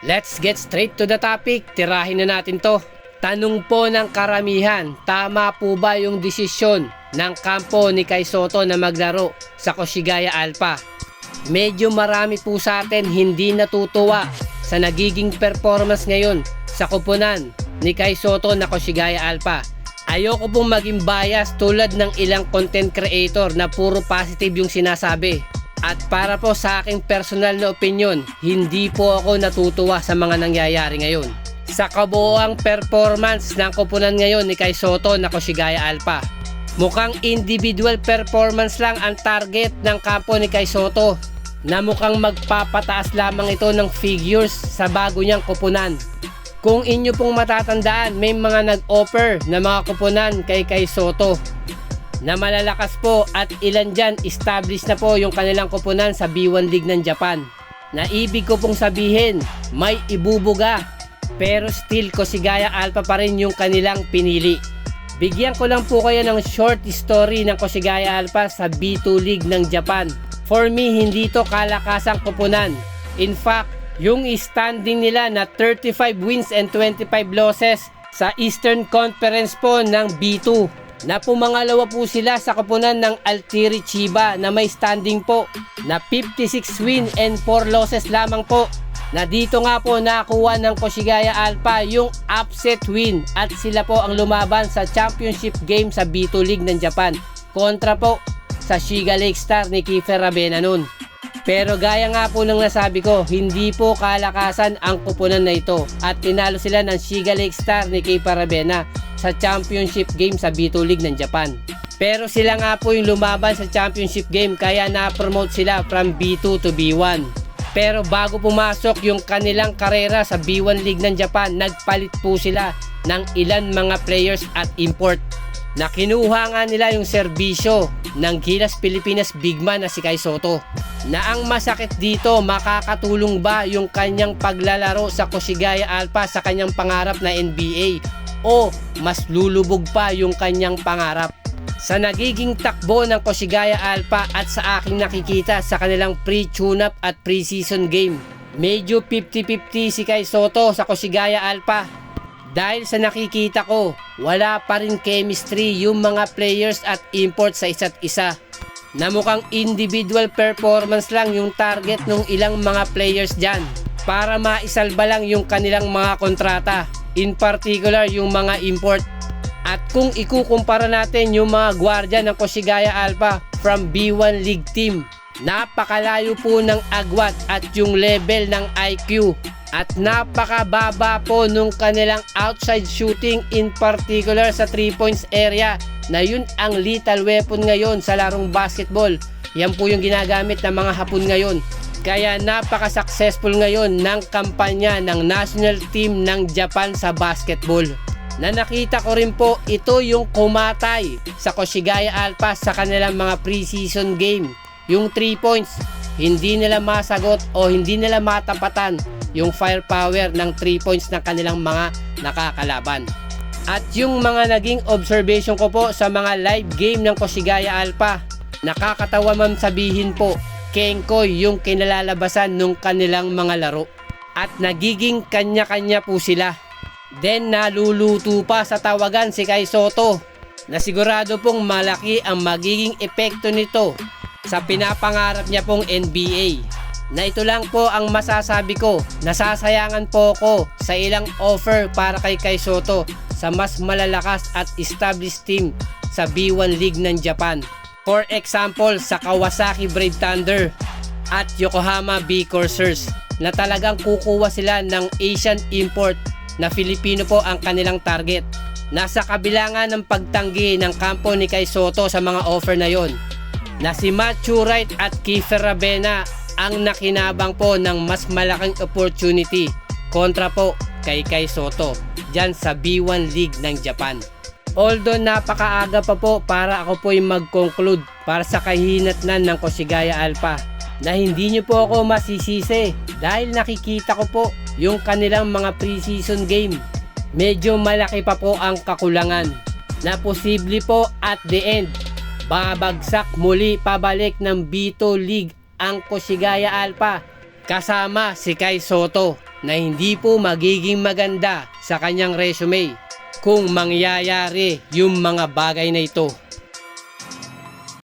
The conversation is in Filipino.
Let's get straight to the topic. Tirahin na natin to. Tanong po ng karamihan, tama po ba yung desisyon ng kampo ni Kai Sotto na maglaro sa Koshigaya Alpha? Medyo marami po sa atin hindi natutuwa sa nagiging performance ngayon sa koponan ni Kai Sotto na Koshigaya Alpha. Ayoko pong maging bias tulad ng ilang content creator na puro positive yung sinasabi. At para po sa aking personal na opinion, hindi po ako natutuwa sa mga nangyayari ngayon. Sa kabuoang performance ng koponan ngayon ni Kai Sotto na Koshigaya Alpha, mukhang individual performance lang ang target ng kampo ni Kai Sotto, na mukhang magpapataas lamang ito ng figures sa bago niyang koponan. Kung inyo pong matatandaan, may mga nag-offer na mga koponan kay Kai Sotto na malalakas po at ilan dyan established na po yung kanilang koponan sa B1 League ng Japan. Na ibig ko pong sabihin, may ibubuga, pero still Koshigaya Alpha pa rin yung kanilang pinili. Bigyan ko lang po kayo ng short story ng Koshigaya Alpha sa B2 League ng Japan. For me, hindi to kalakasang koponan. In fact, yung standing nila na 35 wins and 25 losses sa Eastern Conference po ng B2. Na pumangalawa po sila sa koponan ng Altiri Chiba na may standing po na 56 win and 4 losses lamang po. Na dito nga po nakuha ng Koshigaya Alpha yung upset win at sila po ang lumaban sa championship game sa B2 League ng Japan kontra po sa Shiga Lake Star ni Kiefer Ravena nun. Pero gaya nga po ng nasabi ko, hindi po kalakasan ang koponan na ito at tinalo sila ng Shiga Lake Star ni Kiefer Ravena sa championship game sa B2 League ng Japan. Pero sila nga po yung lumaban sa championship game kaya na-promote sila from B2 to B1. Pero bago pumasok yung kanilang karera sa B1 League ng Japan, nagpalit po sila ng ilan mga players at import. Na kinuha nga nila yung serbisyo ng Gilas Pilipinas bigman na si Kai Sotto. Na ang masakit dito, makakatulong ba yung kanyang paglalaro sa Koshigaya Alpha sa kanyang pangarap na NBA? O mas lulubog pa yung kanyang pangarap? Sa nagiging takbo ng Koshigaya Alpha at sa aking nakikita sa kanilang pre-tune-up at pre-season game, medyo 50-50 si Kai Sotto sa Koshigaya Alpha. Dahil sa nakikita ko, wala pa rin chemistry yung mga players at import sa isa't isa. Na mukhang individual performance lang yung target ng ilang mga players dyan para maisalba lang yung kanilang mga kontrata. In particular yung mga import. At kung ikukumpara natin yung mga gwardiya ng Koshigaya Alpha from B1 League team, napakalayo po ng agwat at yung level ng IQ at napakababa po nung kanilang outside shooting, in particular sa 3 points area na yun ang lethal weapon ngayon sa larong basketball. Yan po yung ginagamit ng mga Hapon ngayon. Kaya napaka-successful ngayon ng kampanya ng national team ng Japan sa basketball. Na nakita ko rin po, ito yung kumatay sa Koshigaya Alpha sa kanilang mga preseason game. Yung 3 points, hindi nila masagot o hindi nila matapatan yung firepower ng 3 points ng kanilang mga nakakalaban. At yung mga naging observation ko po sa mga live game ng Koshigaya Alpha, nakakatawa man sabihin po, kengkoy yung kinalalabasan ng kanilang mga laro. At nagiging kanya-kanya po sila. Then naluluto pa sa tawagan si Kai Sotto na sigurado pong malaki ang magiging epekto nito sa pinapangarap niya pong NBA. Na ito lang po ang masasabi ko, nasasayangan po ko sa ilang offer para kay Kai Sotto sa mas malalakas at established team sa B1 League ng Japan. For example, sa Kawasaki Brave Thunder at Yokohama B Corsairs na talagang kukuha sila ng Asian import na Filipino po ang kanilang target. Nasa kabila nga ng pagtanggi ng kampo ni Kai Sotto sa mga offer na yon, na si Matthew Wright at Kiefer Ravena ang nakinabang po ng mas malaking opportunity kontra po kay Kai Sotto dyan sa B1 League ng Japan. Although napakaaga pa po para ako po yung mag-conclude para sa kahinatnan ng Koshigaya Alpha, na hindi nyo po ako masisisi dahil nakikita ko po yung kanilang mga preseason game. Medyo malaki pa po ang kakulangan na posible po at the end babagsak muli pabalik ng B2 League ang Koshigaya Alpha kasama si Kai Sotto. na hindi po magiging maganda sa kanyang resume kung mangyayari yung mga bagay na ito.